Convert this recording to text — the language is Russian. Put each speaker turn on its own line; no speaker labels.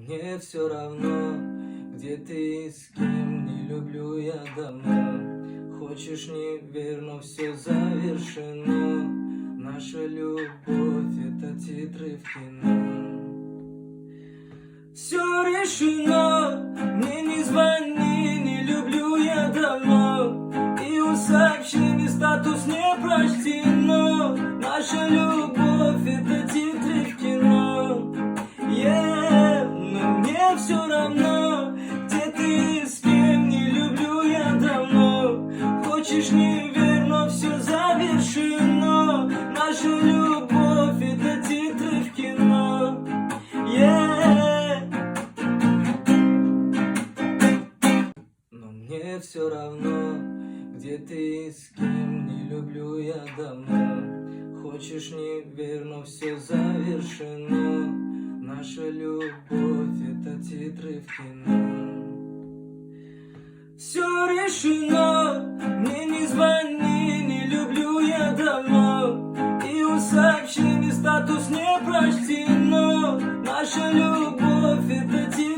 мне все равно, где ты и с кем, не люблю я давно. Хочешь, не верь, но все завершено. Наша любовь — это титры в кино. Все решено, мне не звони, не люблю я давно. И у сообщений статус не прочтено. Наша любовь — это титры в кино. Но мне все равно, где ты и с кем, не люблю я давно. Хочешь, не верь, но все завершено. Наша любовь — это титры в кино. Но мне все равно, где ты и с кем, не люблю я давно. Хочешь, не верь, но все завершено. Наша любовь — это титры в кино. Все решено, мне не звони, не люблю я давно. И у сообщений статус не прочтено. Наша любовь — это титры